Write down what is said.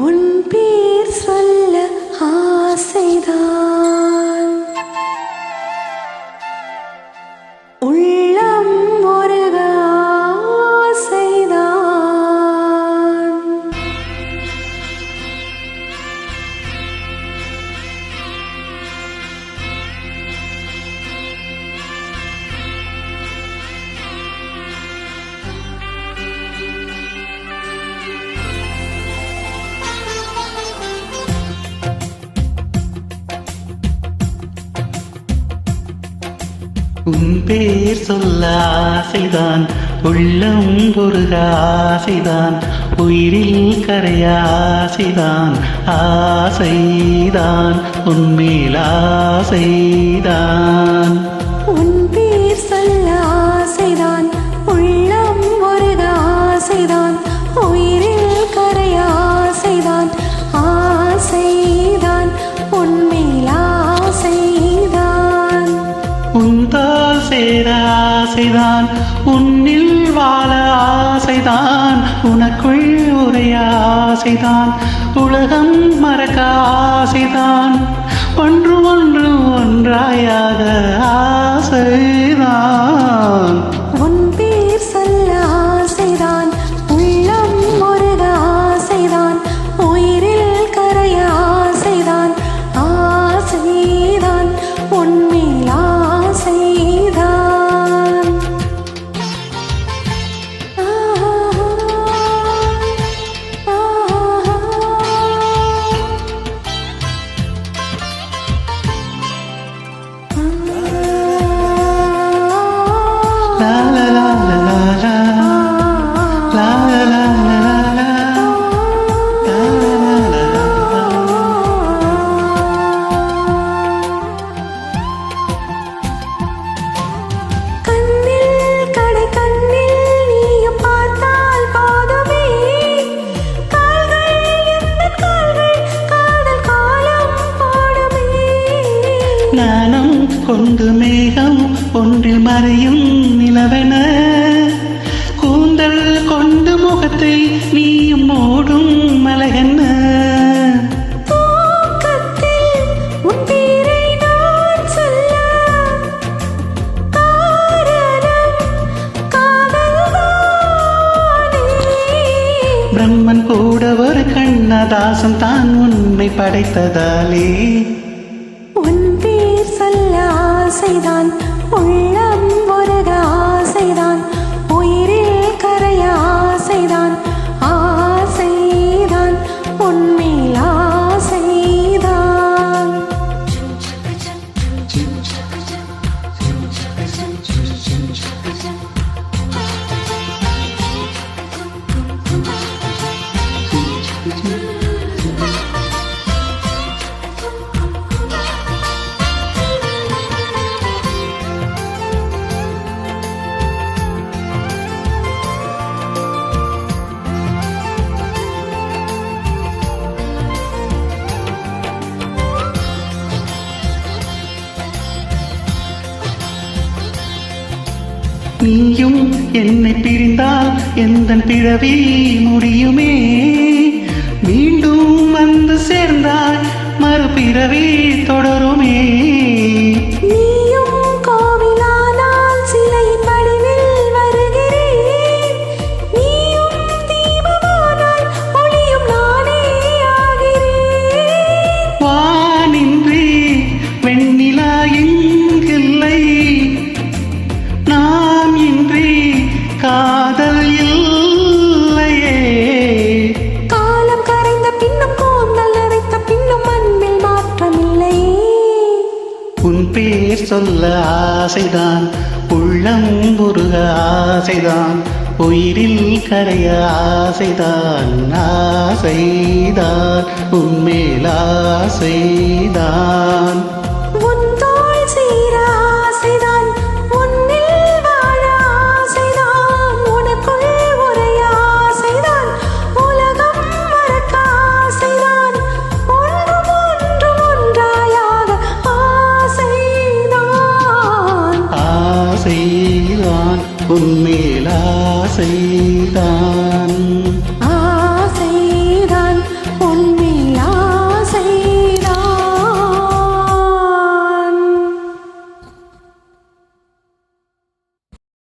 உன் பேர் சொல்ல ஆசைதான், உள்ளம் முருக ஆசைதான். உன் பேர் சொல்ல ஆசைதான், உள்ளம் பொருக ஆசைதான், உயிரில் கரைய ஆசைதான், ஆசைதான் உன்மேல் ஆசைதான். உன் பேர் சொல்ல ஆசைதான், உள்ளம் முருக ஆசைதான், உயிரில் கரைய ஆசைதான், ஆசைதான் உன்மேல் ஆசைதான். உன்தால் சேர ஆசைதான், உன்னில் வாழ ஆசைதான், உனக்குள் உரைய ஆசைதான், உலகம் மறக்க ஆசைதான், ஒன்று ஒன்று ஒன்றாயாக ஆசைதான். உன் பேர் சொல்ல ஆசைதான், உள்ளம் முருக ஆசைதான், உயிரில் கரைய ஆசைதான், ஆசைதான் உன்மேல் ஆசைதான். La la la la la la, la la la la la, la la la la la. கண்ணில் கடை கண்ணில் நீயும் பார்த்தால் போதுமே, கால்கள் எந்தன் கால்கள் காதல் காலம் போடுமே. நானும் கொண்டு மேகம் ஒன்றில் மறையும் நிலவென, கூந்தல் கொண்டு முகத்தை நீயும் மூடும் மலகென்ன. தூக்கத்தில் உன் பேரை நான் சொல்ல, காரணம் காதல்தானே. பிரம்மன் கூட ஒரு கண்ணதாசன் தான் உன்னை படைத்ததாலே. உன் பேர் சொல்ல ஆசைதான், உள்ளம் முருக ஆசைதான், உயிரில் கரைய ஆசைதான், ஆசைதான் உன்மேல் ஆசைதான். நீயும் என்னை பிரிந்தால் எந்தன் பிறவி முடியுமே, மீண்டும் வந்து சேர்ந்தால் மறுபிறவி தொடருமே. நீயும் கோவிலானால் சிலையின் வடிவில் வருகிறேன், நீயும் தீபமானால் ஒளியும் நானே ஆகிறேன். வானின்றி வெண்ணிலா இங்கில்லை, நாம் இன்றி காதல் இல்லையே. காலம் கரைந்த பின்னும் கூந்தல் நரைத்த பின்னும் அன்பில் மாற்றமில்லை. உன் பேர் சொல்ல ஆசைதான், உள்ளம் உருக ஆசைதான், உயிரில் கரைய ஆசைதான், ஆசைதான் உன்மேல் ஆசைதான். உன் தோள் சேர ஆசைதான், உன்னில் வாழ ஆசைதான், உனக்குள் உரைய ஆசைதான், உலகம் மறக்க ஆசைதான், ஒன்றும் ஒன்றும் ஒன்றாயாக ஆசைதான். ஆசைதான் உன்மேல் ஆசைதான்.